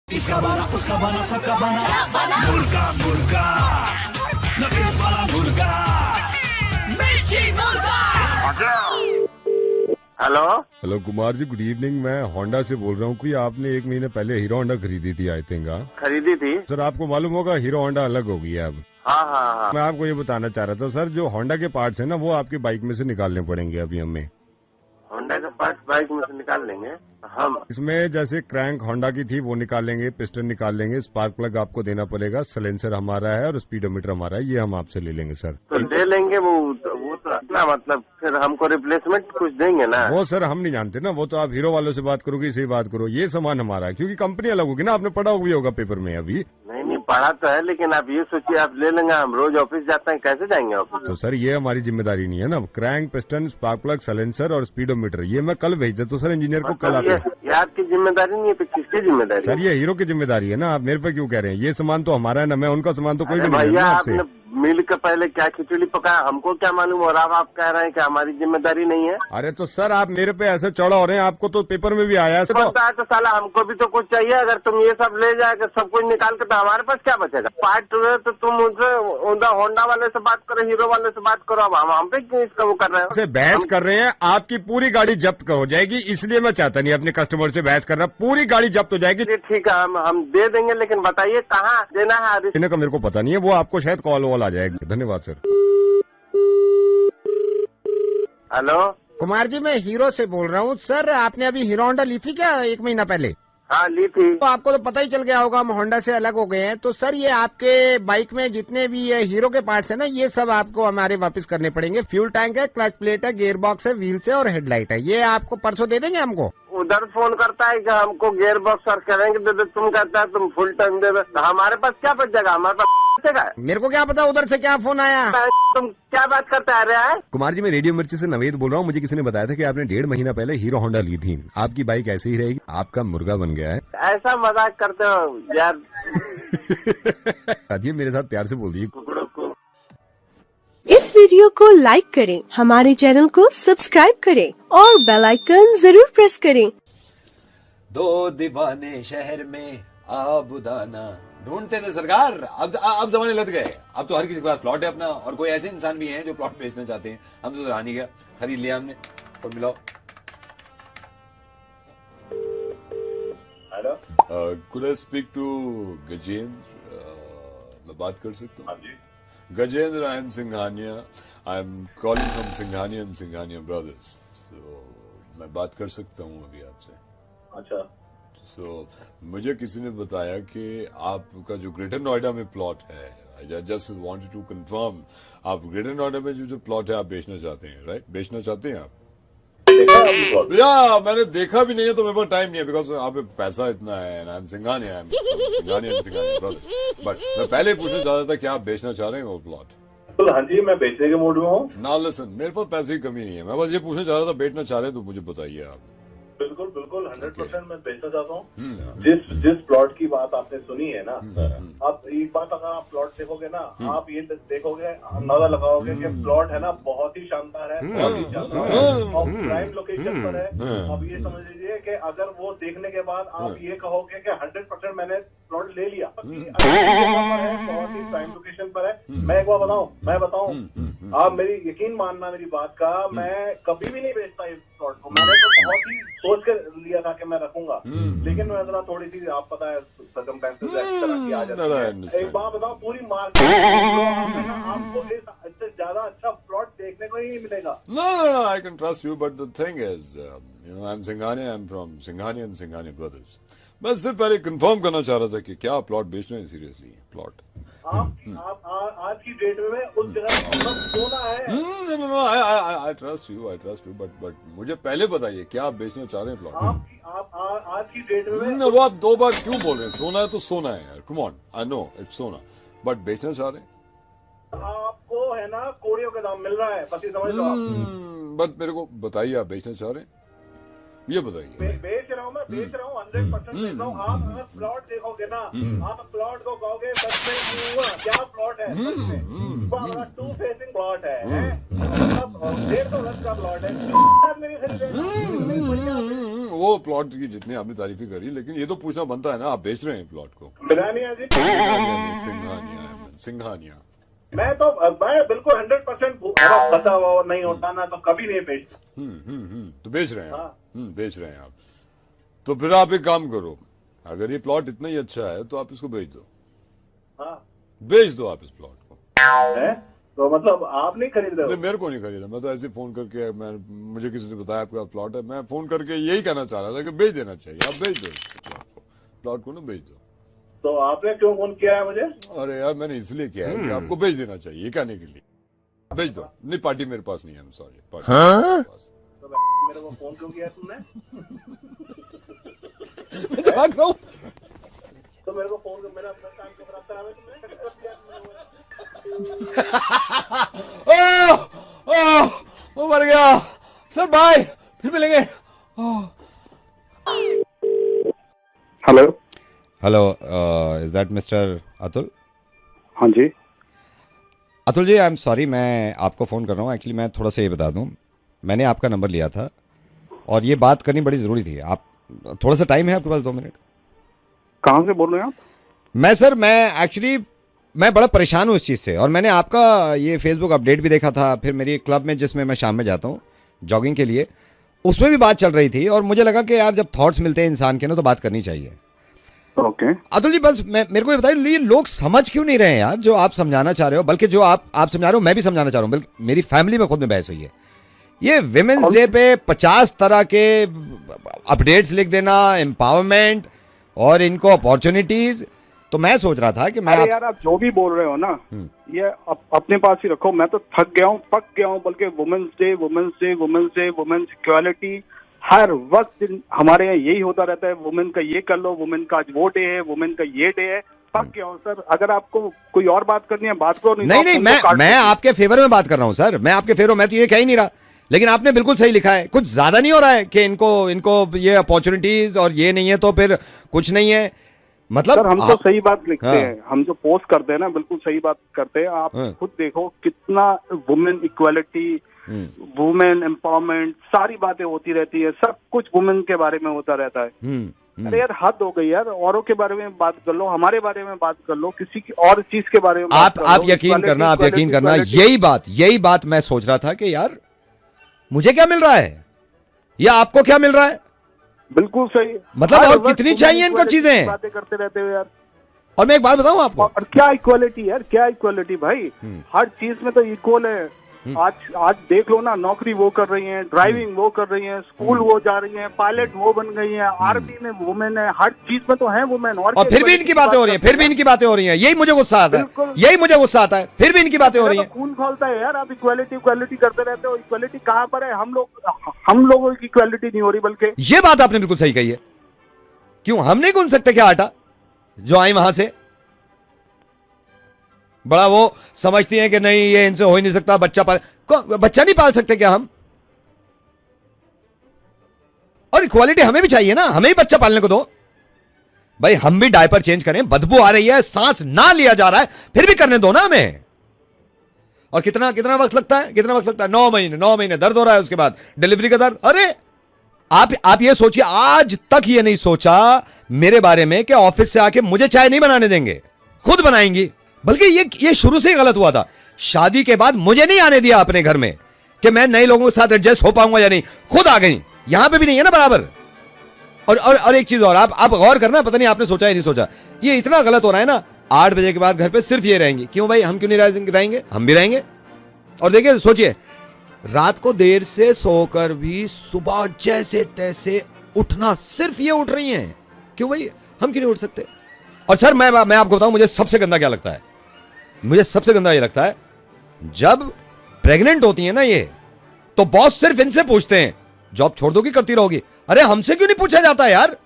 इसका बना उसका बना सबका बना मुर्गा मुर्गा नफीस वाला मुर्गा मिर्ची मुर्गा। Hello Kumar ji, good evening. मैं होंडा से बोल रहा हूँ कि आपने 1 महीने पहले हीरो होंडा खरीदी थी, आई थिंक। खरीदी थी सर, आपको मालूम होगा हीरो होंडा अलग हो गई है अब। हाँ। मैं आपको ये बताना चाह रहा था सर, जो होंडा के पार्ट्स है ना वो आपकी बाइक में से निकालने पड़ेंगे अभी हमें। होंडा के पास बाइक में से निकाल लेंगे हम। इसमें जैसे क्रैंक होंडा की थी वो निकाल लेंगे, पिस्टन निकाल लेंगे, स्पार्क प्लग आपको देना पड़ेगा, साइलेंसर हमारा है और स्पीडोमीटर हमारा है, ये हम आपसे ले लेंगे सर। तो ले लेंगे वो तो अपना मतलब फिर हमको रिप्लेसमेंट कुछ देंगे ना। वो सर हम नहीं जानते ना, वो तो आप हीरो वालों से बात करोगे, इसे बात करो। ये सामान हमारा है क्योंकि कंपनी अलग होगी ना, आपने पढ़ा भी होगा पेपर में अभी। नहीं पढ़ा तो है, लेकिन आप ये सोचिए आप ले लेंगे, हम रोज ऑफिस जाते हैं, कैसे जाएंगे ऑफिस? तो सर ये हमारी जिम्मेदारी नहीं है ना। Crank, piston, spark plug, silencer और स्पीडोमीटर ये मैं कल भेज देता हूँ सर इंजीनियर को, कल आते। ये आपकी जिम्मेदारी नहीं है तो किसकी जिम्मेदारी? सर ये हीरो की जिम्मेदारी है ना, आप मेरे पे क्यों कह रहे हैं? ये सामान तो हमारा है ना, मैं उनका सामान तो कोई भी नहीं है भैया ना आपसे। आपने मिल के पहले क्या खिचड़ी पकाया, हमको क्या मालूम? और अब आप कह रहे हैं कि हमारी जिम्मेदारी नहीं है। अरे तो सर आप मेरे पे ऐसे चौड़ा हो रहे हैं, आपको तो पेपर में भी आया है तो साला हमको भी तो कुछ चाहिए। अगर तुम ये सब ले जाएगा सब कुछ निकाल के, तो हमारे पास क्या बचेगा? पार्ट तो तुम उनसे होंडा वाले से बात करो, हीरो वाले से बात करो। अब हम पे क्यों इसका वो कर रहे हो? बहस कर रहे हैं, आपकी पूरी गाड़ी जब्त हो जाएगी, इसलिए मैं चाहता नहीं अपने कस्टमर से बहस करना। पूरी गाड़ी जब्त हो जाएगी। ठीक है, हम दे देंगे, लेकिन बताइए कहाँ देना है? देने का मेरे को पता नहीं है, वो आपको शायद कॉल वॉल आ जाएगी। धन्यवाद सर। हेलो कुमार जी, मैं हीरो से बोल रहा हूँ। सर आपने अभी हीरो होंडा ली थी क्या 1 महीना पहले? हाँ ली थी। तो आपको तो पता ही चल गया होगा हम होंडा से अलग हो गए हैं। तो सर ये आपके बाइक में जितने भी ये हीरो के पार्ट्स है ना, ये सब आपको हमारे वापस करने पड़ेंगे। फ्यूल टैंक है, क्लच प्लेट है, गियर बॉक्स है, व्हील्स है और हेडलाइट है। ये आपको परसों दे देंगे हमको। उधर फोन करता है कि हमको गियर बॉक्स और करेंगे दे दे, तुम कहता है तुम फुल टाइम दे दे। हमारे पास क्या बच जाएगा? हमारे पास बचेगा? मेरे को क्या पता उधर से क्या फोन आया। तुम क्या बात करते आ रहा है? कुमार जी, मैं रेडियो मिर्ची से नवेद बोल रहा हूँ। मुझे किसी ने बताया था कि आपने 1.5 महीना पहले हीरो होंडा ली थी। आपकी बाइक ऐसे ही रहेगी, आपका मुर्गा बन गया है। ऐसा मजाक करते हो यार। ये मेरे साथ प्यार से बोल दीजिए। इस वीडियो को लाइक करें, हमारे चैनल को सब्सक्राइब करें और बेल आइकन जरूर प्रेस करें। दो दीवाने शहर में आबुदाना ढूंढते थे सरकार। अब जमाने लग गए। अब तो हर किसी के पास प्लॉट है अपना, और कोई ऐसे इंसान भी हैं जो प्लॉट बेचना चाहते हैं। हम तो रानी का खरीद लिया हमने, तो मिलाओ। Hello, could I speak to Gajendra? मैं बात कर सकता हूँ? Gajendra, I am Singhania. I am calling from Singhania and Singhania brothers. So मैं बात कर सकता हूँ अभी आपसे? अच्छा। सो मुझे किसी ने बताया कि आपका जो ग्रेटर नोएडा में प्लॉट है, I just wanted to confirm, आप ग्रेटर नोएडा में जो प्लॉट है आप बेचना चाहते हैं, राइट? बेचना चाहते हैं आप? या मैंने देखा भी नहीं है तो मेरे पास टाइम नहीं है, बिकॉज आप पे पैसा इतना है। आई एम सिंघानिया ब्रदर्स। बट मैं पहले पूछना चाहता था कि आप बेचना चाह रहे हैं वो प्लॉट? तो हाँ जी, मैं बेचने के मूड में हूँ। ना लिसन, मेरे पास पैसे की कमी नहीं है, मैं बस ये पूछना चाह रहा था, बेचना चाह रहे हैं तो मुझे बताइए आप। बिल्कुल 100% मैं बेचना चाहता हूँ। जिस प्लॉट की बात आपने सुनी है ना, आप एक बात अगर आप प्लॉट देखोगे ना, आप ये देखोगे, अंदाजा लगाओगे कि प्लॉट है ना बहुत ही शानदार है, बहुत ही शानदार है और प्राइम लोकेशन पर है। अब ये समझ लीजिए कि अगर वो देखने के बाद आप ये कहोगे कि 100% मैंने प्लॉट ले लिया, बहुत ही प्राइम लोकेशन पर है। मैं एक बार मैं बताऊं, आप मेरी यकीन मानना मेरी बात का, मैं कभी भी नहीं बेचता इस प्लॉट को। मैंने तो बहुत ही सोच कर लिया था कि मैं रखूंगा, लेकिन मैं जरा थोड़ी सी, आप पता है सर्कमस्टेंसेस इस तरह की आ जाती है। एक बात बताओ, पूरी मार्केट आपको इससे ज्यादा अच्छा प्लॉट देखने को ही नहीं मिलेगा। No, I can trust you, but the thing is, I'm Singhania, I'm from Singhania and Singhania Brothers. मैं सिर्फ पहले कंफर्म करना चाह रहा था कि क्या प्लॉट बेचना है सीरियसली प्लॉट? आप आज की डेट में उस जगह सोना है। No, I trust you, but मुझे पहले बताइए क्या आप बेचना चाह रहे हैं प्लॉट? आप आज की डेट में वो आप 2 बार क्यों बोल रहे हैं? सोना है तो सोना है यार, come on, I know it's सोना, बट बेचना चाह रहे हैं? आपको है ना कोड़ियों का दाम मिल रहा है, बस ये समझ लो आप। बट मेरे को बताइए आप बेचना चाह रहे हैं, ये बताइए। बेच रहा हूँ, मैं बेच रहा हूँ, 100% बेच रहा हूँ। आप अगर प्लॉट देखोगे ना, आप प्लॉट को कहोगे सच में क्या प्लॉट है? सच में 2 फेसिंग प्लॉट है, 150 गज का प्लॉट है। वो प्लॉट की जितनी आपने तारीफी करी, लेकिन ये तो पूछना बनता है ना, आप बेच रहे हैं प्लॉट को? बिरानिया जी, सिंघानिया। मैं बिल्कुल 100% फंसा हुआ नहीं होता ना, तो कभी नहीं बेचता। तो बेच रहे हैं हाँ। आप? बेच रहे हैं आप। तो फिर आप एक काम करो, अगर ये प्लॉट इतना ही अच्छा है तो आप इसको बेच दो। हाँ, बेच दो आप इस प्लॉट को। है तो मतलब आप नहीं खरीद रहे नहीं, हो? मेरे को नहीं खरीदा, मैं तो ऐसे फोन करके, मुझे किसी ने बताया आपके पास प्लॉट है, मैं फोन करके यही कहना चाह रहा था कि बेच देना चाहिए। आप बेच दो प्लॉट को ना, बेच दो। तो आपने क्यों फोन किया है मुझे? अरे यार, मैंने इसलिए किया है कि आपको बेच देना चाहिए, ये कहने के लिए। बेच दो। नहीं, पार्टी मेरे पास नहीं है, सॉरी, पार्टी मेरे पास। तो मेरे को फोन क्यों किया तुमने? तो मेरे को फोन कर, मेरा अपना काम क्यों खराब करा तुमने? वो मर गया सर, बाय, फिर मिलेंगे। Hello. Hello, is that mister Atul? हाँ जी। Atul ji, I am sorry, मैं आपको फ़ोन कर रहा हूँ। एक्चुअली मैं थोड़ा सा ये बता दूँ, मैंने आपका नंबर लिया था और ये बात करनी बड़ी ज़रूरी थी। आप थोड़ा सा टाइम है आपके पास? 2 मिनट। कहाँ से बोल रहे हैं आप? मैं बड़ा परेशान हूँ इस चीज़ से, और मैंने आपका ये फेसबुक अपडेट भी देखा था, फिर मेरी क्लब में जिसमें मैं शाम में जाता हूँ जॉगिंग के लिए, उसमें भी बात चल रही थी, और मुझे लगा कि यार जब थॉट्स मिलते हैं इंसान के ना तो बात करनी चाहिए। ओके। अतुल जी, बस मेरे को ये बताइए, ये लोग समझ क्यों नहीं रहे हैं यार जो आप समझाना चाह रहे हो, बल्कि जो आप समझा रहे हो मैं भी समझाना चाह रहा हूँ, बल्कि मेरी फैमिली में खुद में बहस हुई है। ये विमेंस डे पे 50 तरह के अपडेट्स लिख देना, एम्पावरमेंट और इनको अपॉर्चुनिटीज, तो मैं सोच रहा था कि मैं यार आप जो भी बोल रहे हो ना, ये अपने पास ही रखो। मैं तो थक गया हूँ, पक गया हूँ। बल्कि women's day, women's day, women's day, women's equality, हर वक्त हमारे यहाँ यही होता रहता है। वुमेन का ये कर लो, वुमेन का आज वो डे है, वुमेन का ये डे है। पक गया हूँ सर। अगर आपको कोई और बात करनी है बात करो। नहीं, मैं आपके फेवर में बात कर रहा हूँ सर, मैं आपके फेवर में, मैं तो ये कह ही नहीं रहा, लेकिन आपने बिल्कुल सही लिखा है। कुछ ज्यादा नहीं हो रहा है कि इनको ये अपॉर्चुनिटीज और ये नहीं है तो फिर कुछ नहीं है, मतलब सर हम तो सही बात लिखते हाँ। हैं, हम जो पोस्ट करते हैं ना बिल्कुल सही बात करते हैं। आप खुद देखो कितना वुमेन इक्वालिटी, वुमेन एम्पावरमेंट, सारी बातें होती रहती है, सब कुछ वुमेन के बारे में होता रहता है। अरे यार हद हो गई यार, औरों के बारे में बात कर लो, हमारे बारे में बात कर लो, किसी की और चीज के बारे में आप यकीन करना, यही बात मैं सोच रहा था कि यार मुझे क्या मिल रहा है या आपको क्या मिल रहा है। बिल्कुल सही, मतलब और कितनी चाहिए इनको चीजें, बातें करते रहते हो यार। और मैं एक बात बताऊं आपको, और क्या इक्वालिटी यार, क्या इक्वालिटी भाई, हर चीज में तो इक्वल है। आज देख लो ना, नौकरी वो कर रही हैं, ड्राइविंग वो कर रही हैं, स्कूल वो जा रही हैं, पायलट वो बन गई हैं, आर्मी में वुमेन है, हर चीज में तो है वुमेन। और फिर भी इनकी बातें हो रही हैं, यही मुझे गुस्सा आता है, फिर भी इनकी बातें हो रही हैं। खून खोलता है यार, आप इक्वालिटी करते रहते हो। इक्वालिटी कहाँ पर है? हम लोगों की इक्वालिटी नहीं हो रही। बल्कि ये बात आपने बिल्कुल सही कही है। क्यों हम नहीं गूंथ सकते क्या आटा जो आई वहां से? बड़ा वो समझती हैं कि नहीं ये इनसे हो ही नहीं सकता, बच्चा नहीं पाल सकते क्या हम? और इक्वालिटी हमें भी चाहिए ना, हमें भी बच्चा पालने को दो भाई। हम भी डायपर चेंज करें, बदबू आ रही है, सांस ना लिया जा रहा है, फिर भी करने दो ना हमें। और कितना वक्त लगता है? 9 महीने दर्द हो रहा है, उसके बाद डिलीवरी का दर्द। अरे आप ये सोचिए, आज तक ये नहीं सोचा मेरे बारे में कि ऑफिस से आके मुझे चाय नहीं बनाने देंगे, खुद बनाएंगी। बल्कि ये शुरू से ही गलत हुआ था। शादी के बाद मुझे नहीं आने दिया अपने घर में कि मैं नए लोगों के साथ एडजस्ट हो पाऊंगा या नहीं, खुद आ गई। यहां पे भी नहीं है ना बराबर। और एक चीज और, आप गौर करना, पता नहीं आपने सोचा या नहीं सोचा, ये इतना गलत हो रहा है ना। 8 बजे के बाद घर पे सिर्फ ये रहेंगी। क्यों भाई, हम क्यों नहीं रहेंगे? हम भी रहेंगे। और देखिए, सोचिए, रात को देर से सोकर भी सुबह जैसे तैसे उठना, सिर्फ ये उठ रही हैं। क्यों भाई, हम क्यों नहीं उठ सकते? और सर मैं आपको बताऊं, मुझे सबसे गंदा क्या लगता है? मुझे सबसे गंदा ये लगता है, जब प्रेग्नेंट होती है ना ये, तो बॉस सिर्फ इनसे पूछते हैं जॉब छोड़ दोगी, करती रहोगी। अरे हमसे क्यों नहीं पूछा जाता यार?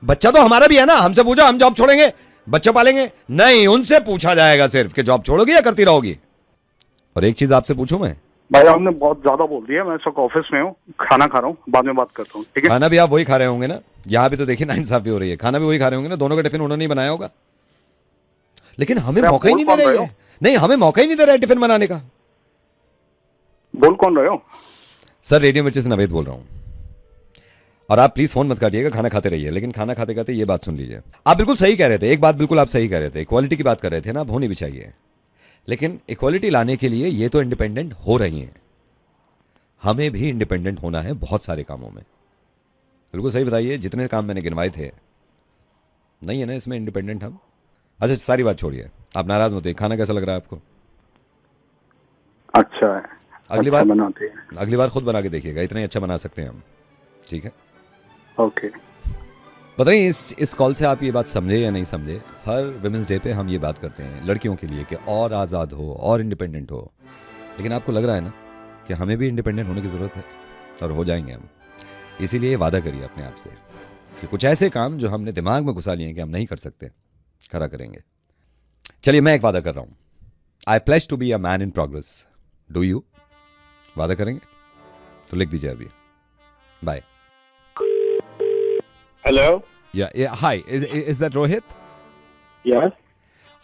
बच्चा तो हमारा भी है ना, हमसे पूछा, हम जॉब छोड़ेंगे, बच्चा पालेंगे? नहीं, उनसे पूछा जाएगा सिर्फ कि जॉब छोड़ोगी या करती रहोगी। और एक चीज आपसे पूछूं मैं? भाई आपने बहुत ज्यादा बोल दिया। मैं इस वक्त ऑफिस में हूँ, खाना खा रहा हूँ, बाद में बात करता हूँ, ठीक है? खाना भी आप वही खा रहे होंगे ना? यहाँ भी तो देखिए नाइंसाफी हो रही है, खाना भी वही खा रहे होंगे ना, दोनों का टिफिन उन्होंने ही बनाया होगा। लेकिन हमें मौका ही नहीं दे रहे हैं। नहीं, हमें मौका ही नहीं दे रहा है टिफिन बनाने का। बोल कौन रहे हो? सर रेडियो मिर्ची से नवेद बोल रहा हूं। और आप प्लीज फोन मत काटिएगा, खाना खाते रहिए, लेकिन खाना खाते खाते ये बात सुन लीजिए। आप बिल्कुल सही कह रहे थे, एक बात बिल्कुल आप सही कह रहे थे, इक्वालिटी की बात कर रहे थे ना, अब होनी भी चाहिए। लेकिन इक्वालिटी लाने के लिए ये तो इंडिपेंडेंट हो रही हैं, हमें भी इंडिपेंडेंट होना है बहुत सारे कामों में। बिल्कुल सही बताइए, जितने काम मैंने गिनवाए थे, नहीं है ना इसमें इंडिपेंडेंट हम? अच्छा सारी बात छोड़िए, आप नाराज मत होइए। खाना कैसा लग रहा है आपको? अच्छा है, अगली अच्छा बार बनाते हैं। अगली बार खुद बना के देखिएगा, इतना ही अच्छा बना सकते हैं हम, ठीक है? ओके। बताइए इस कॉल से आप ये बात समझे या नहीं समझे, हर वुमेन्स डे पे हम ये बात करते हैं लड़कियों के लिए कि और आज़ाद हो और इंडिपेंडेंट हो, लेकिन आपको लग रहा है ना कि हमें भी इंडिपेंडेंट होने की ज़रूरत है, और हो जाएंगे हम। इसीलिए वादा करिए अपने आप से कि कुछ ऐसे काम जो हमने दिमाग में घुसा लिए हैं कि हम नहीं कर सकते, खरा करेंगे। चलिए मैं एक वादा कर रहा हूँ, I pledge to be a man in progress. Do you? वादा करेंगे? तो लिख दीजिए अभी। Bye. Hello. Yeah. Hi. Is that Rohit? Yes.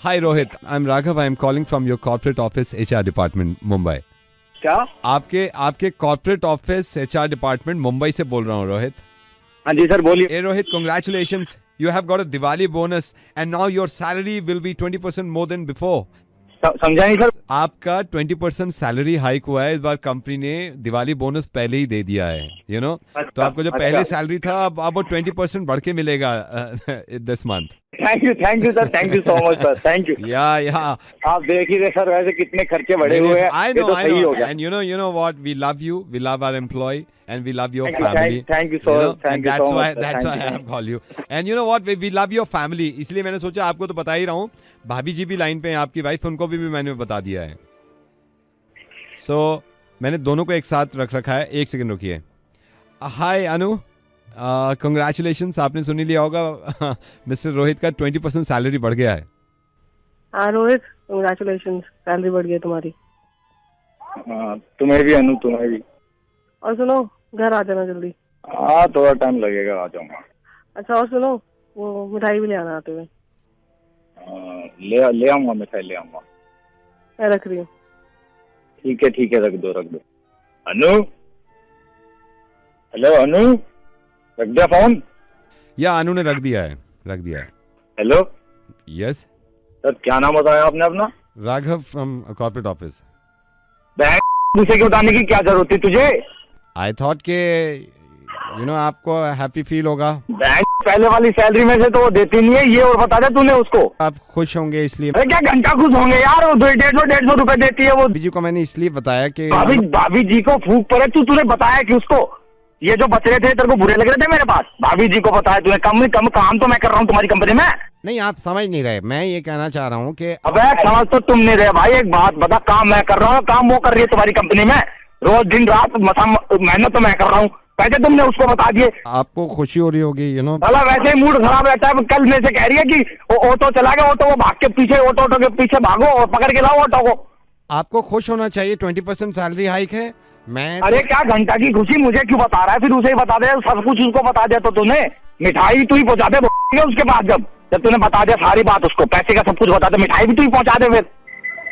Hi, Rohit. I'm Raghav. I'm calling from your corporate office, HR department, Mumbai. क्या? आपके corporate office, HR department, Mumbai से बोल रहा हूँ, रोहित। हाँ जी सर बोलिए। Hey, Rohit, congratulations. You have got a Diwali bonus, and now your salary will be 20% more than before. समझा नहीं सर। आपका 20% सैलरी हाइक हुआ है इस बार, कंपनी ने दिवाली बोनस पहले ही दे दिया है, यू नो। तो आपको जो पहले सैलरी था अब वो 20% बढ़ के मिलेगा this month. Thank you sir, thank you so much sir, thank you. या आप देख ही रहे सर वैसे कितने खर्चे बढ़े हुए हैं। I ये know, तो I सही know. हो गया। And you know what? We love you. We love our employee, and we love your family. Thank you so You know, thank and you that's so why much, sir. that's Thank why I you. have called you. And you know what? We love your family. इसलिए मैंने सोचा आपको तो बता ही रहा हूँ, भाभी जी भी लाइन पे हैं, आपकी वाइफ, उनको भी मैंने बता दिया है। So मैंने दोनों को एक साथ रख रखा है। एक सेकंड रुकिए। हाय अनु, कंग्रेचुलेशंस, आपने सुन ही लिया होगा मिस्टर रोहित का 20% सैलरी बढ़ गया है। हाँ रोहित, कंग्रेचुलेशंस, सैलरी बढ़ गई तुम्हारी। तुम्हें भी अनु, तुम्हें भी। और सुनो, घर आ जाना जल्दी। हाँ थोड़ा टाइम लगेगा, आ जाऊंगा। अच्छा और सुनो, वो मिठाई भी ले आना आते हुए। ले आऊंगा, मिठाई ले आऊंगा। मैं रख रही हूँ। ठीक है रख दो। अनु, हेलो अनु, रख दिया फोन? या अनु ने रख दिया है। हेलो। यस सर क्या नाम बताया आपने अपना? Raghav from corporate office. दूसरे के बताने की क्या जरूरत थी तुझे? आई थॉट के यू नो आपको हैप्पी फील होगा। पहले वाली सैलरी में से तो वो देती नहीं है, ये और बता दे तूने उसको। आप खुश होंगे इसलिए। अरे क्या घंटा खुश होंगे यार, वो 150 रुपए देती है वो। भाभी जी को मैंने इसलिए बताया कि भाभी जी को फूक पड़े, तूने बताया कि उसको ये जो बच रहे थे तेरे को बुरे लग रहे थे मेरे पास, भाभी जी को बताया तूने। कम काम तो मैं कर रहा हूँ तुम्हारी कंपनी में। नहीं आप समझ नहीं रहे, मैं ये कहना चाह रहा हूँ कि अबे समझ तो तुम नहीं रहे भाई। एक बात बता, काम मैं कर रहा हूँ, काम वो कर रही है तुम्हारी कंपनी में, रोज दिन रात मेहनत तो मैं कर रहा हूँ, पैसे तुमने उसको बता दिए। आपको खुशी हो रही होगी, यू नो। भला वैसे ही मूड खराब रहता है। कल में से कह रही है कि ऑटो चला गया, ऑटो वो भाग के पीछे, ऑटो के पीछे भागो और पकड़ के लाओ ऑटो को। आपको खुश होना चाहिए, 20% सैलरी हाइक है। मैं अरे क्या घंटा की खुशी, मुझे क्यों बता रहा है? फिर उसे ही बता दे, सब कुछ उसको बता दे। तो तूने मिठाई तू ही पहुंचा दे उसके बाद, जब तूने बता दिया सारी बात उसको, पैसे का सब कुछ बता दे, मिठाई भी तू ही पहुंचा दे। फिर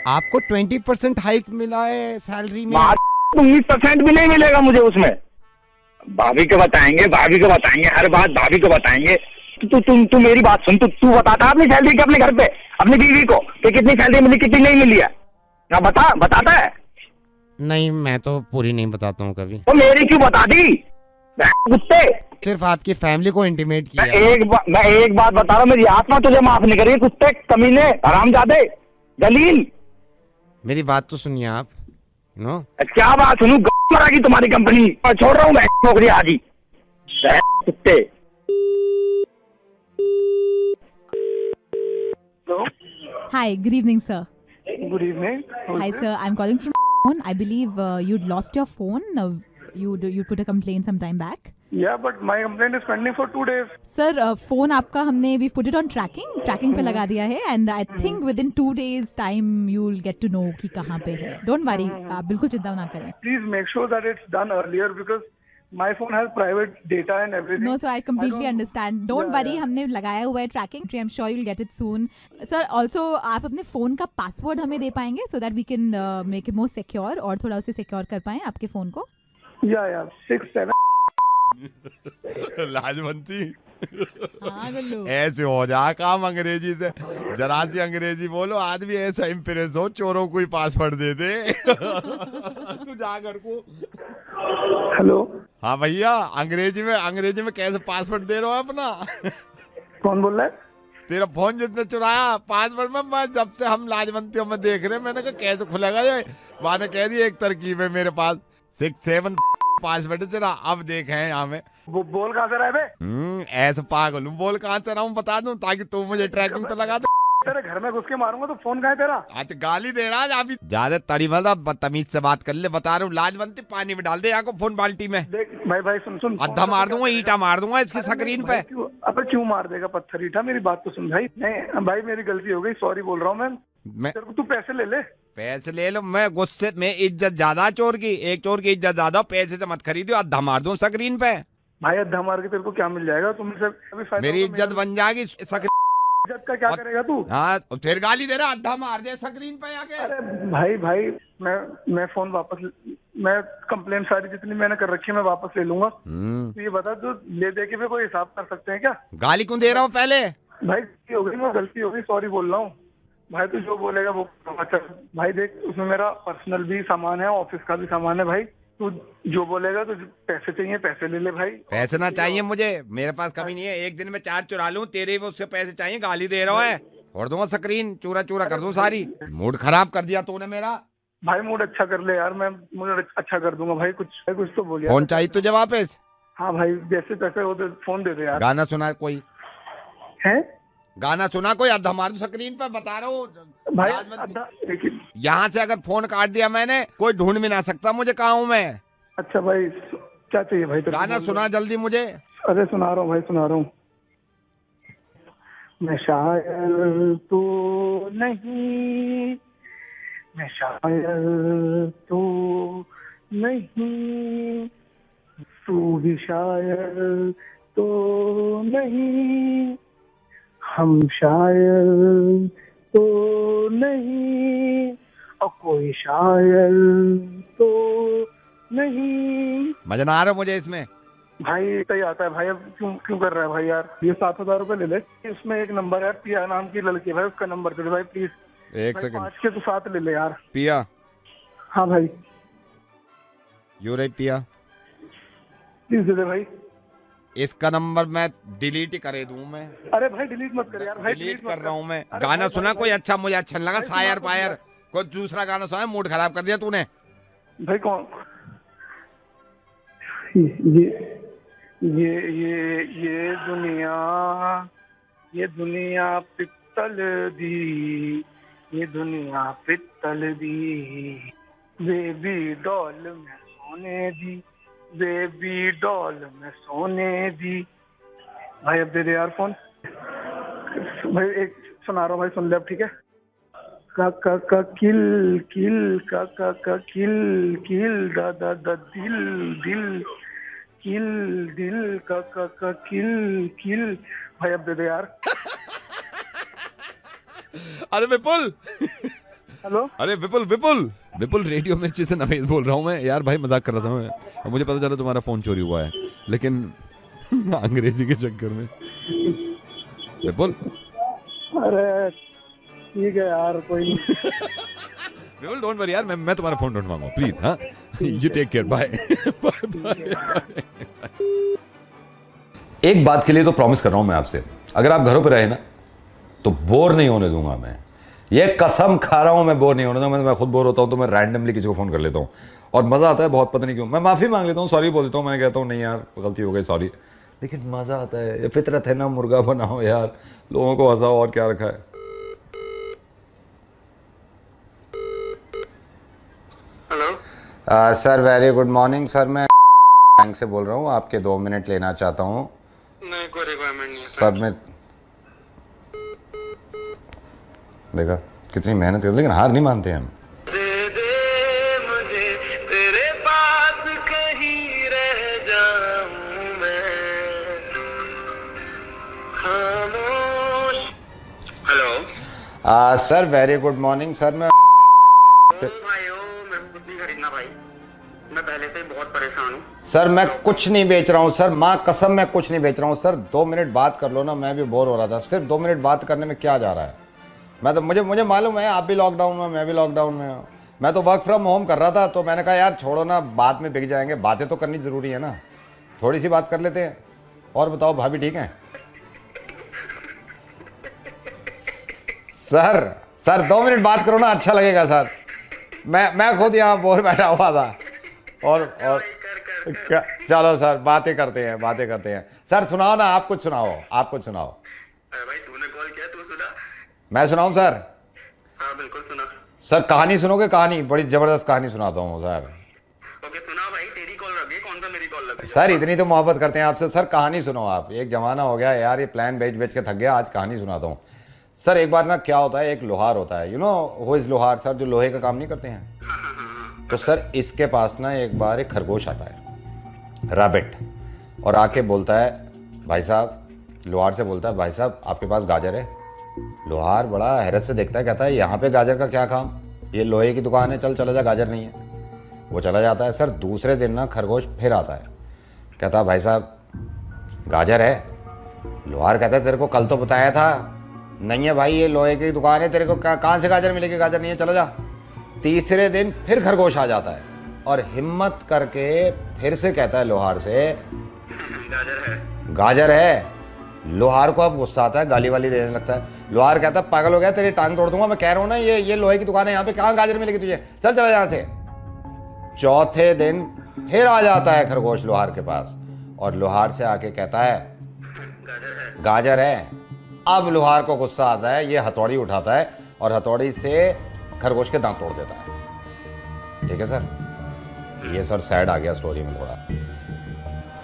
आपको 20% हाइक मिला है सैलरी में। 19% भी नहीं मिलेगा मुझे उसमें। भाभी को बताएंगे हर बात भाभी को बताएंगे। तू मेरी बात सुन, तू बताता अपनी सैलरी के अपने घर पे अपनी बीवी को कि कितनी सैलरी मिली कितनी नहीं मिली है? क्या बताता है? नहीं मैं तो पूरी नहीं बताता हूँ कभी। तो मेरी क्यों बता दी कुत्ते? सिर्फ आपकी फैमिली को इंटीमेट किया। मैं एक बात बता रहा हूँ, मेरी आत्मा तुझे माफ नहीं करेगी कुत्ते, कमीने, हरामजादे, दलील। मेरी बात तो सुनिए आप, नो। क्या बात सुनूं? मरागी तुम्हारी कंपनी, छोड़ रहा हूँ मैं नौकरी आज ही, कुत्ते। Hi, good evening, sir. Good evening. Hi, sir. I'm calling from phone. I believe you'd lost your phone. You put a complaint some time back. Yeah, but my complaint is pending for 2 days. Sir, phone आपका हमने we put it on tracking पे लगा दिया है, and I think within 2 days time you'll get to know कि कहाँ पे है. Don't worry, आप बिल्कुल चिंता ना करें. Please make sure that it's done earlier because my phone has private data and everything. No, sir, I completely understand. Don't worry, हमने लगाया हुआ है tracking. I'm sure you'll get it soon. Sir, also आप अपने phone का password हमें दे पाएंगे so that we can make it more secure और थोड़ा उसे secure कर पाएं आपके phone को. Yeah, 6 7 लाजवंती हाँ गुल्लू। ऐसे हो जा काम अंग्रेजी से, जरा सी अंग्रेजी बोलो, आदमी ऐसा इम्प्रेस हो, चोरों को ही पासवर्ड दे दे। तू जा घर को। हेलो, हाँ भैया, अंग्रेजी में कैसे पासवर्ड दे रहे हो अपना? कौन बोल रहा है? तेरा फोन जितने चुराया पासवर्ड में, मैं जब से हम लाजवंतियों में देख रहे हैं, मैंने कहा कैसे खुलेगा ये? वहां ने कह दी एक तरकीब है मेरे पास, 6-7 पासवर्ड है तेरा, अब देखे हैं यहाँ में। वो बोल कहाँ से रहा है बे? ऐसे पागल हूँ, बोल कहाँ से रहा हूँ बता दूं, ताकि तू मुझे ट्रैकिंग पे लगा दे। तेरे घर में घुस के मारूंगा तो फोन कहाँ है तेरा? अच्छा गाली दे रहा है अभी, ज्यादा तड़ी मतलब बदतमीज से बात कर ले, बता रहा हूँ। लाजवंती पानी में डाल दे यहाँ को, फोन बाल्टी में। देख भाई सुन अद्धा मार दूंगा, ईटा मार दूंगा इसकी स्क्रीन पे। अबे क्यों मार देगा पत्थर ईटा? मेरी बात तो सुन भाई। नहीं भाई, मेरी गलती हो गई, सॉरी बोल रहा हूँ मैं। तेरे को तू पैसे ले ले। पैसे ले लो, मैं गुस्से में, इज्जत ज्यादा चोर की, एक चोर की इज्जत ज्यादा, पैसे से मत खरीदो, अद्धा मार दूं स्क्रीन पे। भाई अद्धा मार के तेरे को क्या मिल जाएगा? तुमसे मेरी इज्जत बन जाएगी। इज्जत का क्या करेगा तू? हाँ फिर गाली दे रहा, अद्धा मार दे स्क्रीन पे आके। अरे भाई मैं फोन वापस, मैं कंप्लेंट सारी जितनी मैंने कर रखी है मैं वापस ले लूंगा। तो ये बता, तू ले दे के भी कोई हिसाब कर सकते हैं क्या? गाली क्यों दे रहा हूँ पहले? भाई गलती हो गई, मैं गलती हो गई, सॉरी बोल रहा हूँ भाई। तू जो बोलेगा वो अच्छा भाई। देख, उसमें मेरा पर्सनल भी सामान है, ऑफिस का भी सामान है भाई। तू जो बोलेगा, तो पैसे चाहिए पैसे ले ले भाई। पैसे ना चाहिए मुझे, मेरे पास कभी नहीं है, एक दिन में 4 चुरा लूं, तेरे भी उससे पैसे चाहिए। गाली दे रहा है, छोड़ दूंगा स्क्रीन, चूरा कर दूं सारी। मूड खराब कर दिया तूने मेरा। भाई मूड अच्छा कर ले यार, मैं मूड अच्छा कर दूंगा भाई। कुछ तो बोलिए। फोन चाहिए तुझे वापस? हाँ भाई, जैसे तैसे हो तो फोन दे दे यार। गाना सुना कोई है? गाना सुना कोई? अद्धा मार दूं स्क्रीन पर, बता रहा हूँ भाई। यहाँ से अगर फोन काट दिया मैंने, कोई ढूंढ भी ना सकता मुझे कहाँ हूँ मैं। अच्छा भाई, क्या चाहिए भाई? गाना सुना जल्दी मुझे। अरे सुना रहा हूँ भाई, सुना रहा हूँ। मैं शायर तो नहीं, मैं शायर तो नहीं, तू भी शायर तो नहीं, हम शायर तो नहीं, और कोई शायर तो नहीं। मजा ना आ रहा मुझे इसमें भाई। इतना ही आता है भाई, अब क्यों कर रहा है भाई यार? ये 7,000 रुपए ले ले। इसमें एक नंबर है, पिया नाम की लड़की है भाई, उसका नंबर दे दे भाई प्लीज। एक सेकंड, 5 के तो 7 ले ले यार। पिया? हाँ भाई, यू राइट पिया, प्लीज दे दे भाई। इसका नंबर मैं डिलीट ही करे दूं मैं? अरे भाई डिलीट मत कर यार भाई, डिलीट कर रहा हूँ मैं। गाना सुना कोई अच्छा? मुझे अच्छा लगा, शायर पायर कोई दूसरा गाना सुना, मूड खराब कर दिया तूने भाई। कौन? ये दुनिया पित्तल दी, ये दुनिया पित्तल दी, बेबी डॉल में सोने दी, बेबी डॉल में सोने दी। भाई अब दे दे यार फोन भाई। एक सुना रहा हूँ भाई, सुन ले अब, ठीक है? का किल किल, का किल किल, दा दा दा दिल दिल, किल दिल, का किल किल। भाई अब दे दे यार। अरे विपुल। हेलो, अरे विपुल रेडियो मिर्ची से नवेद बोल रहा हूँ मैं यार। भाई मजाक कर रहा था मैं, मुझे पता चला तुम्हारा फोन चोरी हुआ है, लेकिन अंग्रेजी के चक्कर में। विपुल, अरे ठीक है यार, कोई नहीं। विपुल डोंट वरी यार, मैं तुम्हारा फोन ढूंढवाऊंगा प्लीज। हाँ, यू टेक केयर, बाय। एक बात के लिए तो प्रॉमिस कर रहा हूं मैं आपसे, अगर आप घरों पे रहे ना तो बोर नहीं होने दूंगा मैं। ये कसम खा रहा हूं, मैं बोर नहीं होने दूंगा। मैं खुद बोर होता हूं तो मैं रैंडमली किसी को फोन कर लेता हूं और मजा आता है बहुत। पता नहीं क्यों, मैं माफी मांग लेता हूं, सॉरी बोल देता हूं, मैं कहता हूं नहीं यार गलती हो गई, सॉरी, लेकिन मजा आता है। ये फितरत है ना, मुर्गा बनाओ यार, लोगों को हंसाओ, और क्या रखा है। Hello sir, very good morning sir. मैं बैंक से बोल रहा हूँ, आपके 2 मिनट लेना चाहता हूँ। नहीं, कोई रिक्वायरमेंट नहीं है सर। मैं देखा कितनी मेहनत है, लेकिन हार नहीं मानते हम। दे दे मुझे तेरे पास, कहीं रह जाऊं मैं खामोश। Hello sir, very good morning sir. मैं भाई हो, मेरे को कुछ नहीं खरीदना भाई, मैं पहले से ही बहुत परेशान हूँ। सर मैं कुछ नहीं बेच रहा हूँ सर, माँ कसम मैं कुछ नहीं बेच रहा हूँ सर। 2 मिनट बात कर लो ना, मैं भी बोर हो रहा था। सिर्फ 2 मिनट बात करने में क्या जा रहा है? मैं तो मुझे मालूम है आप भी लॉकडाउन में, मैं भी लॉकडाउन में हूँ। मैं तो वर्क फ्रॉम होम कर रहा था, तो मैंने कहा यार छोड़ो ना, बाद में बिक जाएंगे, बातें तो करनी जरूरी है ना, थोड़ी सी बात कर लेते हैं। और बताओ भाभी ठीक है? सर 2 मिनट बात करो ना, अच्छा लगेगा सर। मैं खुद यहाँ बोर बैठा हुआ था और चलो सर बातें करते हैं। सर सुनाओ ना, आप कुछ सुनाओ। भाई तूने कॉल किया, तू सुना? मैं सुनाऊं सर? हाँ बिल्कुल सुना। सर कहानी सुनोगे? कहानी बड़ी जबरदस्त कहानी सुनाता हूँ सर। ओके सुना भाई, तेरी कॉल लगी, कौन सा मेरी कॉल लगी? सर इतनी तो मोहब्बत करते हैं आपसे। सर कहानी सुनो आप। एक जमाना हो गया यार, ये प्लान बेच के थक गया, आज कहानी सुनाता हूँ। सर एक बार ना क्या होता है, एक लोहार होता है, यू नो हु इज लोहार सर, जो लोहे का काम नहीं करते हैं। तो सर इसके पास ना एक बार एक खरगोश आता है, रैबिट, और आके बोलता है भाई साहब, लोहार से बोलता है भाई साहब आपके पास गाजर है? लोहार बड़ा हैरत से देखता है, कहता है यहाँ पे गाजर का क्या काम, ये लोहे की दुकान है, चल चला जा, गाजर नहीं है। वो चला जाता है। सर दूसरे दिन ना खरगोश फिर आता है, कहता है भाई साहब गाजर है? लोहार कहता है तेरे को कल तो बताया था। नहीं है भाई, ये लोहे की दुकान है, तेरे को कहाँ से गाजर मिलेगी, गाजर नहीं है, चला जा। तीसरे दिन फिर खरगोश आ जाता है और हिम्मत करके फिर से कहता है लोहार से गाजर है। लोहार को अब गुस्सा आता है, गाली वाली देने लगता है। लोहार कहता है पागल हो गया, तेरी टांग तोड़ दूंगा, मैं कह रहा हूँ ना ये लोहे की दुकान है, यहाँ पे कहाँ गाजर मिलेगी तुझे, चल चला यहाँ से। चौथे दिन फिर आ जाता है खरगोश लोहार के पास और लोहार से आके कहता है गाजर है। अब लोहार को गुस्सा आता है, ये हथौड़ी उठाता है और हथौड़ी से खरगोश के दांत तोड़ देता है। ठीक है सर, ये सर सैड आ गया स्टोरी में थोड़ा।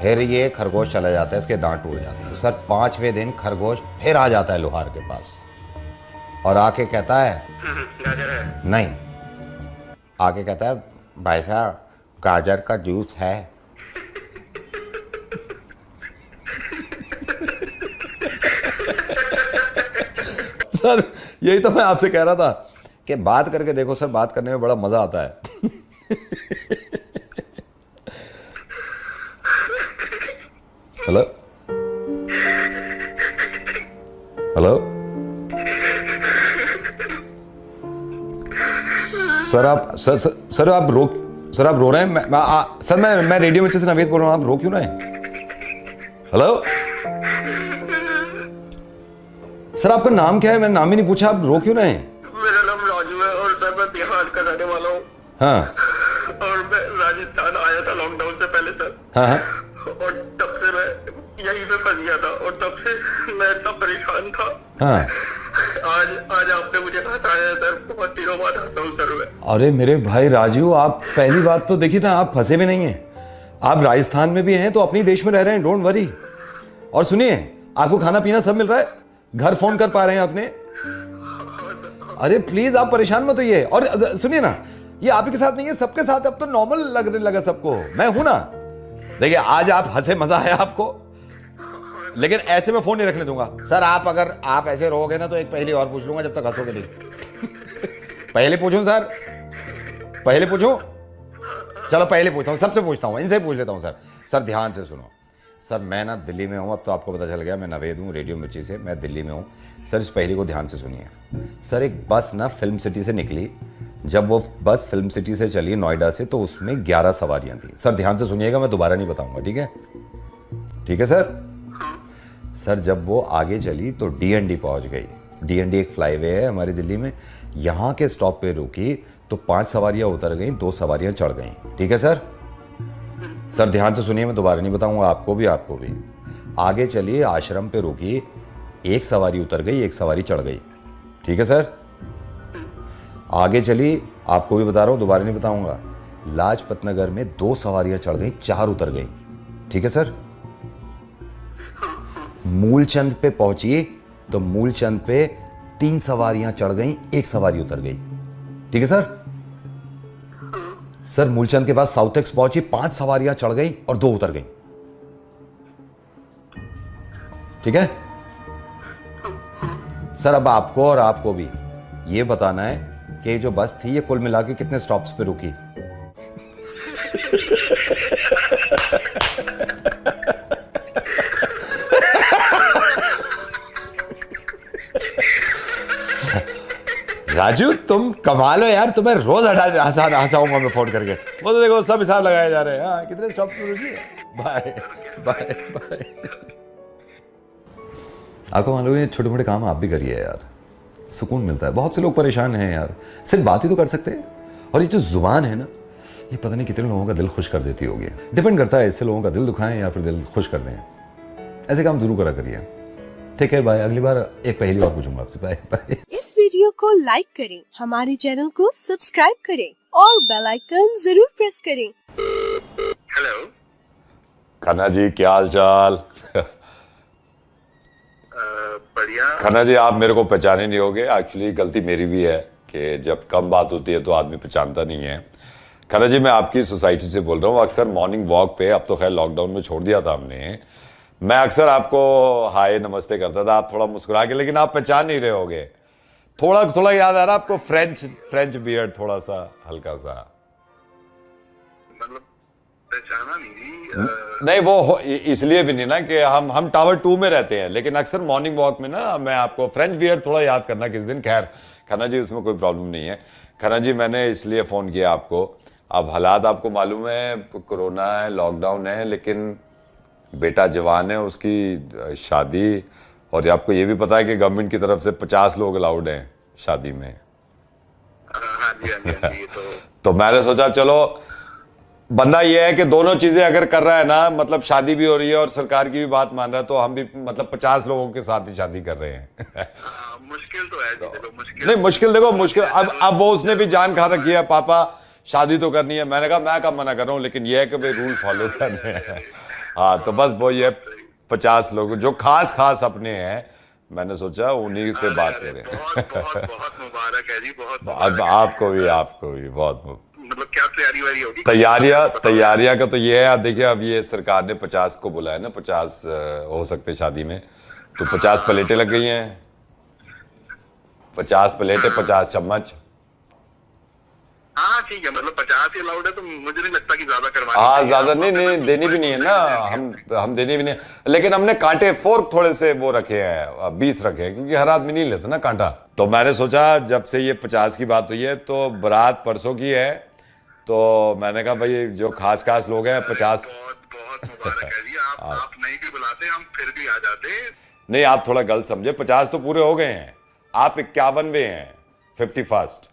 फिर ये खरगोश चला जाता है, इसके दांत टूट जाते हैं। सर 5वें दिन खरगोश फिर आ जाता है लोहार के पास और आके कहता है नहीं, आके कहता है भाई साहब गाजर का जूस है? सर यही तो मैं आपसे कह रहा था कि बात करके देखो सर, बात करने में बड़ा मजा आता है। हेलो हेलो सर आप रो रहे हैं? मैं रेडियो मिर्ची से नवेद बोल रहा हूँ, आप रो क्यों रहे हैं? हेलो सर आपका नाम क्या है? मैंने नाम ही नहीं पूछा, आप रो क्यों रहे हैं? मेरा नाम राजू है और सर मैं बिहार का रहने वाला हूँ। हाँ। और मैं राजस्थान आया था लॉकडाउन से पहले सर। हाँ। और तब से मैं यहीं पे फंस गया था और तब से मैं इतना परेशान था। हाँ। आज आपने मुझे हंसाया सर, बहुत दिनों बाद हंसा हूँ सर मैं। अरे मेरे भाई राजू, आप पहली बात तो देखिए ना, आप फंसे भी नहीं हैं, आप राजस्थान में भी हैं तो अपनी देश में रह रहे हैं, डोंट वरी। और सुनिए, आपको खाना पीना सब मिल रहा है, घर फोन कर पा रहे हैं अपने? अरे प्लीज आप परेशान मत होइए। और सुनिए ना, ये आप ही के साथ नहीं है, सबके साथ अब तो नॉर्मल लगने लगा सबको, मैं हूं ना। देखिए आज आप हंसे, मजा आया आपको, लेकिन ऐसे में फोन नहीं रखने दूंगा सर। अगर आप ऐसे रहोगे ना तो एक पहली और पूछ लूंगा जब तक हंसोगे नहीं। पहले पूछूं सर? पहले पूछूं? चलो पहले पूछता हूं, सबसे पूछता हूं, इनसे पूछ लेता हूं सर। सर ध्यान से सुनो सर, मैं ना दिल्ली में हूं, अब तो आपको पता चल गया, मैं नवेद हूं रेडियो मिर्ची से, मैं दिल्ली में हूं सर। इस पहली को ध्यान से सुनिए सर। एक बस ना फिल्म सिटी से निकली, जब वो बस फिल्म सिटी से चली नोएडा से, तो उसमें 11 सवारियां थी। सर ध्यान से सुनिएगा, मैं दोबारा नहीं बताऊंगा, ठीक है? ठीक है सर। सर जब वो आगे चली तो DND पहुंच गई। DND एक फ्लाईवे है हमारी दिल्ली में, यहाँ के स्टॉप पे रुकी तो 5 सवारियां उतर गई, 2 सवारियां चढ़ गई। ठीक है सर? सर ध्यान से सुनिए, मैं दोबारा नहीं बताऊंगा, आपको भी। आगे चलिए, आश्रम पे रुकी, 1 सवारी उतर गई, 1 सवारी चढ़ गई। ठीक है सर? आगे चलिए, आपको भी बता रहा हूं, दोबारा नहीं बताऊंगा, लाजपत नगर में 2 सवारियां चढ़ गई, 4 उतर गई। ठीक है सर? मूलचंद पे पहुंची तो मूलचंद पे 3 सवारियां चढ़ गई, 1 सवारी उतर गई। ठीक है सर? सर मूलचंद के पास साउथ एक्स पहुंची, 5 सवारियां चढ़ गई और 2 उतर गई। ठीक है सर? अब आपको और आपको भी ये बताना है कि जो बस थी ये कुल मिला के कितने स्टॉप्स पे रुकी। राजू तुम कमाल हो यार, तुम्हें रोज हंसाऊंगा मैं फोन करके। वो तो देखो सब हिसाब लगाए जा रहे हैं। हाँ कितने स्टॉप रुकिए। Bye bye bye. आपको मालूम है छोटे मोटे काम आप भी करिए यार, सुकून मिलता है। बहुत से लोग परेशान हैं यार, सिर्फ बात ही तो कर सकते हैं। और ये जो जुबान है ना, ये पता नहीं कितने लोगों का दिल खुश कर देती होगी। डिपेंड करता है इससे लोगों का दिल दुखाएं या फिर दिल खुश कर दें। ऐसे काम जरूर करा करिए। ठीक है, बाय। अगली बार एक पहेली और पूछूंगा आपसे। Bye bye. इस वीडियो को लाइक करें, हमारे चैनल को सब्सक्राइब करें और बेल आइकन जरूर प्रेस करें। हेलो खन्ना जी, क्या हाल चाल? बढ़िया। खन्ना जी, आप मेरे को पहचाने नहीं होगे। एक्चुअली गलती मेरी भी है कि जब कम बात होती है तो आदमी पहचानता नहीं है। खन्ना जी, मैं आपकी सोसाइटी से बोल रहा हूँ। अक्सर मॉर्निंग वॉक पे, अब तो खैर लॉकडाउन में छोड़ दिया था हमने, मैं अक्सर आपको हाय नमस्ते करता था। आप थोड़ा मुस्कुरा के, लेकिन आप पहचान नहीं रहे होगे। थोड़ा थोड़ा याद आ रहा आपको? फ्रेंच बियर्ड, थोड़ा सा हल्का सा। मतलब पहचाना नहीं, वो इसलिए भी नहीं ना कि हम टावर 2 में रहते हैं, लेकिन अक्सर मॉर्निंग वॉक में ना मैं आपको फ्रेंच बियर्ड थोड़ा याद करना किस दिन। खैर खन्ना जी, उसमें कोई प्रॉब्लम नहीं है। खन्ना जी, मैंने इसलिए फ़ोन किया आपको। अब हालात आपको मालूम है, कोरोना है, लॉकडाउन है, लेकिन बेटा जवान है, उसकी शादी। और आपको ये भी पता है कि गवर्नमेंट की तरफ से 50 लोग अलाउड हैं शादी में। तो मैंने सोचा चलो, बंदा ये है कि दोनों चीजें अगर कर रहा है ना, मतलब शादी भी हो रही है और सरकार की भी बात मान रहा है, तो हम भी मतलब 50 लोगों के साथ ही शादी कर रहे हैं। मुश्किल तो है। नहीं मुश्किल, देखो मुश्किल, अब वो उसने भी जान खा रखी है, पापा शादी तो करनी है। मैंने कहा मैं कब मना कर रहा हूँ, लेकिन ये है कि भाई रूल फॉलो करने हैं। हाँ, तो बस वो ये 50 लोग जो खास अपने हैं, मैंने सोचा उन्हीं से बात करें। बहुत मुबारक है जी, बहुत। अब आपको भी बहुत। मतलब क्या तैयारी वारी होगी? तैयारियां का तो ये है, आप देखिए अब ये सरकार ने 50 को बुलाया ना, 50 हो सकते शादी में, तो 50 प्लेटें लग गई हैं। 50 प्लेटें, 50 चम्मच। हाँ ठीक है, मतलब 50 ही अलाउड है, तो मुझे नहीं लगता कि ज्यादा करवानी। हाँ, ज्यादा नहीं देनी भी नहीं है ना, हम देनी भी नहीं। लेकिन हमने कांटे फोर्क थोड़े से वो रखे हैं, 20 रखे हैं, क्योंकि हर आदमी नहीं लेता ना कांटा। तो मैंने सोचा जब से ये 50 की बात हुई है, तो बारात परसों की है, तो मैंने कहा भाई जो खास लोग हैं 50। बहुत मुबारक है जी। आप नहीं भी बुलाते, हम फिर भी आ जाते। नहीं, आप थोड़ा गलत समझे, 50 तो पूरे हो गए हैं, आप 51वें हैं, 51st।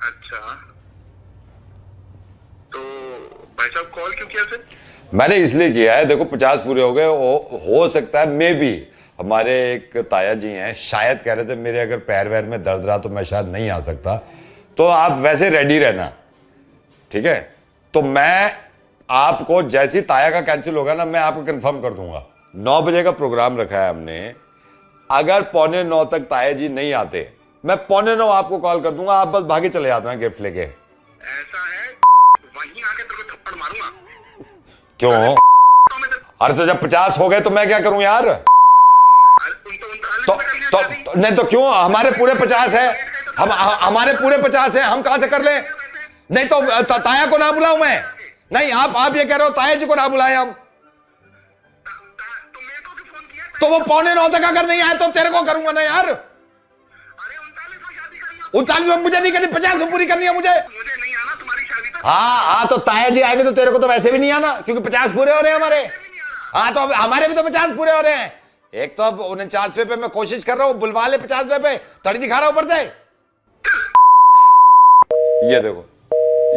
अच्छा, तो भाई साहब कॉल क्यों किया सर? मैंने इसलिए किया है, देखो 50 पूरे हो गए, हो सकता है मे बी हमारे एक ताया जी हैं, शायद कह रहे थे मेरे अगर पैर वैर में दर्द रहा तो मैं शायद नहीं आ सकता, तो आप वैसे रेडी रहना, ठीक है? तो मैं आपको जैसी ताया का कैंसिल होगा ना, मैं आपको कंफर्म कर दूंगा। 9 बजे का प्रोग्राम रखा है हमने, अगर 8:45 तक ताया जी नहीं आते, मैं 8:45 आपको कॉल कर दूंगा, आप बस भागे चले जाते हैं गिफ्ट लेके। ऐसा है, वहीं आके तेरे को थप्पड़ मारूंगा। क्यों? अरे तो जब 50 हो गए तो मैं क्या करूं यार? तो नहीं तो क्यों, हमारे पूरे 50 है, हमारे पूरे 50 है, हम कहां से कर ले? नहीं तो ताया को ना बुलाऊं मैं? नहीं, आप ये कह रहे हो ताया जी को ना बुलाए हम? तो वो 8:45 तक अगर नहीं आए तो तेरे को करूंगा ना यार। 39 में मुझे नहीं करनी, 50 में पूरी करनी है मुझे नहीं आना तुम्हारी शादी तक। हाँ, तो ताया जी आएंगे तो तेरे को तो वैसे भी नहीं आना, क्योंकि 50 पूरे हो रहे हैं हमारे। हाँ, तो हमारे भी तो 50 पूरे हो रहे हैं। एक तो अब 49वें पे मैं कोशिश कर रहा हूँ, बुलवा ले 50वें पे, तड़ी दिखा रहा हूं ऊपर से। ये देखो,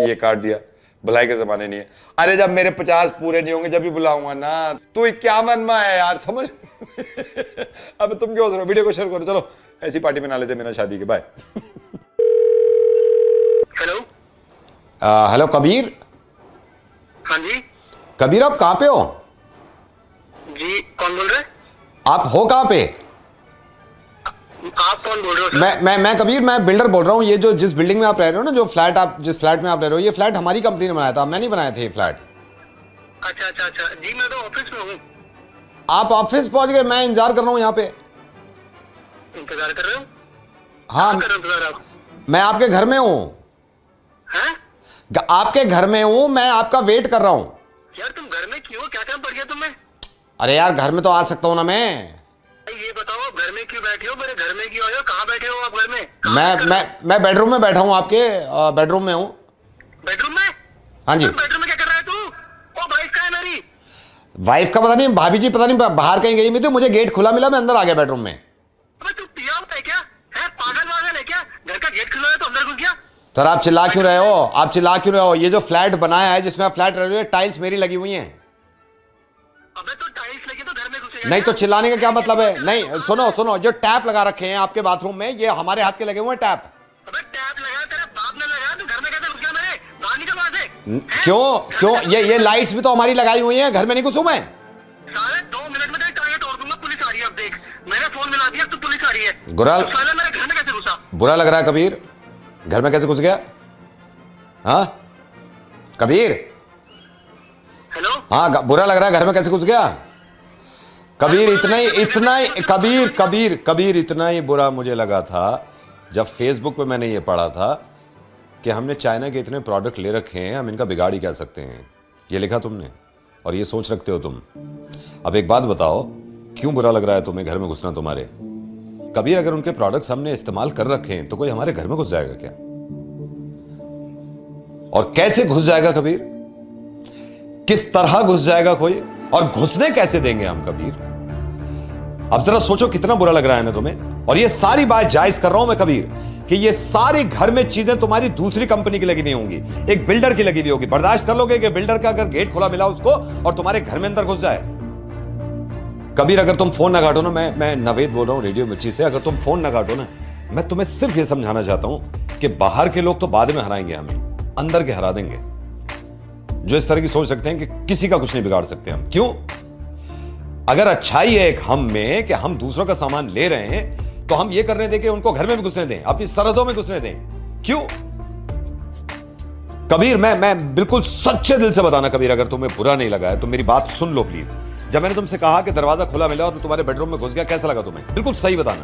ये काट दिया, बुलाई के जमाने नहीं है। अरे जब मेरे 50 पूरे नहीं होंगे जब भी बुलाऊंगा ना। तू 51 में है यार, समझ। अब तुम क्यों हो? वीडियो को शेयर करो, चलो ऐसी पार्टी बना लेते मेरा शादी के। बाय। Hello hello Kabir. हाँ जी कबीर, आप कहाँ पे हो? जी, कौन बोल रहे हैं? आप हो कहाँ पे? आप कौन बोल रहे हो? मैं कबीर, मैं बिल्डर बोल रहा हूँ। ये जो जिस बिल्डिंग में आप रह रहे हो ना, जो फ्लैट आप जिस फ्लैट में आप रह रहे हो, ये फ्लैट हमारी कंपनी ने बनाया था, मैं नहीं बनाया था ये फ्लैट। अच्छा जी, मैं तो ऑफिस में हूँ। आप ऑफिस पहुंच गए? मैं इंतजार कर रहा हूँ यहाँ पे। इंतजार कर रहे हो? हाँ, इंतजार आप? मैं आपके घर में हूँ। हैं? आपके घर में हूं मैं, आपका वेट कर रहा हूं। यार तुम घर में क्यों, क्या काम पड़ गया तुम्हें? अरे यार घर में तो आ सकता हूं ना मैं। ये बताओ घर में क्यों बैठे हो, मेरे घर में क्यों आए हो, कहाँ बैठे हो आप घर में? मैं बेडरूम में बैठा हूं, आपके बेडरूम में हूं। बेडरूम में? हाँ जी। बेडरूम में क्या कर रहा है तू? ओ वाइफ कहाँ है मेरी? वाइफ का पता नहीं, भाभी जी पता नहीं बाहर कहीं गई, तो मुझे गेट खुला मिला, मैं अंदर आ गया बेडरूम में। अबे तू पिया हुआ है क्या? है पागल वागल है क्या? घर का गेट खुला है तो अंदर घुस गया? सर आप चिल्ला क्यों रहे हो, आप चिल्ला क्यों रहे हो? ये जो फ्लैट बनाया है जिसमें आप फ्लैट रह रहे हो, टाइल्स मेरी लगी हुई हैं। अबे तो टाइल्स लगी तो घर में घुसेगा? नहीं तो चिल्लाने का क्या मतलब है? नहीं सुनो सुनो, जो टैप लगा रखे हैं आपके बाथरूम में, ये हमारे हाथ के लगे हुए हैं टैप। अबे टैप लगा, तेरे बाप ने लगाया, तू घर में कैसे घुस गया मेरे? बाहर निकल वहां से। क्यों ये लाइट्स भी तो हमारी लगाई हुई हैं, घर में नहीं घुसूं मैं? साले 2 मिनट में तेरी टांगें तोड़ दूंगा, पुलिस आ रही है। अब देख मैंने फोन मिला दिया, तू पुलिस आ रही है। साले मेरे घर में कैसे घुसा? बुरा लग रहा है कबीर, घर में कैसे घुस गया? हाँ कबीर, हेलो? हाँ बुरा लग रहा है, घर में कैसे घुस गया? कबीर इतना ही कबीर इतना ही बुरा मुझे लगा था जब फेसबुक पे मैंने ये पढ़ा था कि हमने चाइना के इतने प्रोडक्ट ले रखे हैं, हम इनका बिगाड़ ही क्या सकते हैं। ये लिखा तुमने और ये सोच रखते हो तुम। अब एक बात बताओ, क्यों बुरा लग रहा है तुम्हें घर में घुसना तुम्हारे? कबीर अगर उनके प्रोडक्ट्स हमने इस्तेमाल कर रखे हैं तो कोई हमारे घर में घुस जाएगा क्या? और कैसे घुस जाएगा कबीर? किस तरह घुस जाएगा कोई? और घुसने कैसे देंगे हम कबीर? अब जरा सोचो कितना बुरा लग रहा है ना तुम्हें। और ये सारी बात जायज कर रहा हूं मैं कबीर कि ये सारी घर में चीजें तुम्हारी दूसरी कंपनी की लगी नहीं होंगी, एक बिल्डर की लगी हुई होगी। बर्दाश्त कर लोगे कि बिल्डर का अगर गेट खुला मिला उसको और तुम्हारे घर में अंदर घुस जाए? कबीर अगर तुम फोन ना काटो ना, मैं नवेद बोल रहा हूं रेडियो मिर्ची से, अगर तुम फोन ना काटो ना, मैं तुम्हें सिर्फ ये समझाना चाहता हूं कि बाहर के लोग तो बाद में हराएंगे हमें, अंदर के हरा देंगे। जो इस तरह की सोच सकते हैं कि किसी का कुछ नहीं बिगाड़ सकते हम। क्यों? अगर अच्छाई है एक हम में कि हम दूसरों का सामान ले रहे हैं तो हम ये करने दें कि उनको घर में भी घुसने दें, अपनी सरहदों में घुसने दें। क्यों? कबीर मैं बिल्कुल सच्चे दिल से बताना कबीर, अगर तुम्हें बुरा नहीं लगा है तो मेरी बात सुन लो प्लीज। जब मैंने तुमसे कहा कि दरवाजा खुला मिला और तुम्हारे बेडरूम में घुस गया, कैसा लगा तुम्हें? बिल्कुल सही बताना।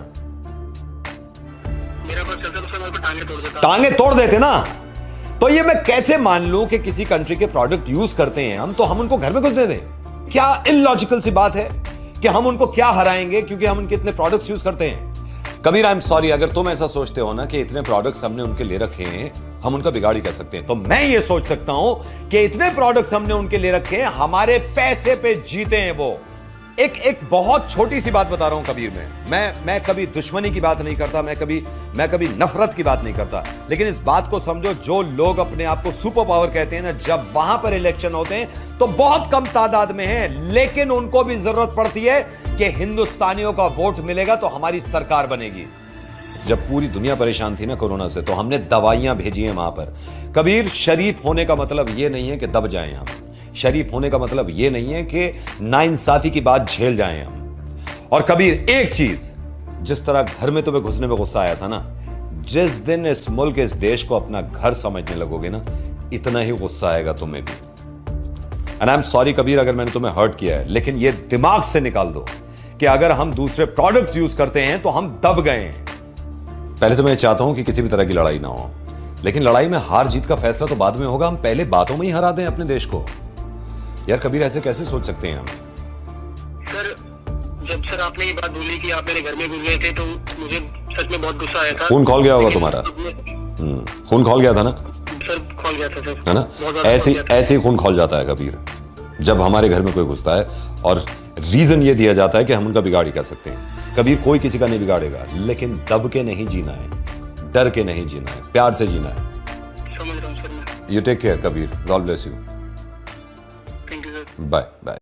मेरा बस चलता तो मेरे को टांगे तोड़ देता। टांगे तोड़ देते ना? तो ये मैं कैसे मान लूं कि किसी कंट्री के प्रोडक्ट यूज करते हैं हम तो हम उनको घर में घुसने दें? क्या इलॉजिकल सी बात है कि हम उनको क्या हराएंगे क्योंकि हम उनके इतने प्रोडक्ट्स यूज करते हैं? कबीर आई एम सॉरी, अगर तुम ऐसा सोचते हो ना कि इतने प्रोडक्ट्स हमने उनके ले रखे हैं हम उनका बिगाड़ ही कर सकते हैं, तो मैं ये सोच सकता हूं कि इतने प्रोडक्ट्स हमने उनके ले रखे हैं, हमारे पैसे पे जीते हैं वो। एक बहुत छोटी सी बात बता रहा हूं कबीर मैं कभी दुश्मनी की बात नहीं करता, मैं कभी नफरत की बात नहीं करता, लेकिन इस बात को समझो, जो लोग अपने आप को सुपर पावर कहते हैं ना, जब वहां पर इलेक्शन होते हैं तो बहुत कम तादाद में है, लेकिन उनको भी जरूरत पड़ती है कि हिंदुस्तानियों का वोट मिलेगा तो हमारी सरकार बनेगी। जब पूरी दुनिया परेशान थी ना कोरोना से, तो हमने दवाइयां भेजी हैं वहां पर। कबीर शरीफ होने का मतलब यह नहीं है कि दब जाएं हम, शरीफ होने का मतलब यह नहीं है कि नाइंसाफी की बात झेल जाएं हम। और कबीर एक चीज, जिस तरह घर में तुम्हें घुसने में गुस्सा आया था ना, जिस दिन इस मुल्क इस देश को अपना घर समझने लगोगे ना, इतना ही गुस्सा आएगा तुम्हें भी। And I am sorry Kabir अगर मैंने तुम्हें हर्ट किया है, लेकिन यह दिमाग से निकाल दो कि अगर हम दूसरे प्रोडक्ट्स यूज करते हैं तो हम दब गए हैं। पहले तो मैं चाहता हूं कि किसी भी तरह की लड़ाई ना हो, लेकिन लड़ाई में हार जीत का फैसला तो बाद में होगा। हम पहले बातों में ही हरा दें अपने देश को। यार कबीर ऐसे कैसे सोच सकते हैं हम? सर जब सर आपने ये बात बोली कि आप मेरे घर में घुस गए थे तो मुझे सच में बहुत गुस्सा आया था। खून खौल गया होगा तुम्हारा। खून खौल गया था ना सर? खौल गया था सर, है ना? ऐसे ही खून खौल जाता है कबीर जब हमारे घर में कोई घुसता है, और रीजन ये दिया जाता है कि हम उनका बिगाड़ ही कर सकते हैं। कबीर कोई किसी का नहीं बिगाड़ेगा, लेकिन दब के नहीं जीना है, डर के नहीं जीना है, प्यार से जीना है। समझ रहा हूं सर मैं। You take care Kabir, God bless you, thank you sir. Bye bye.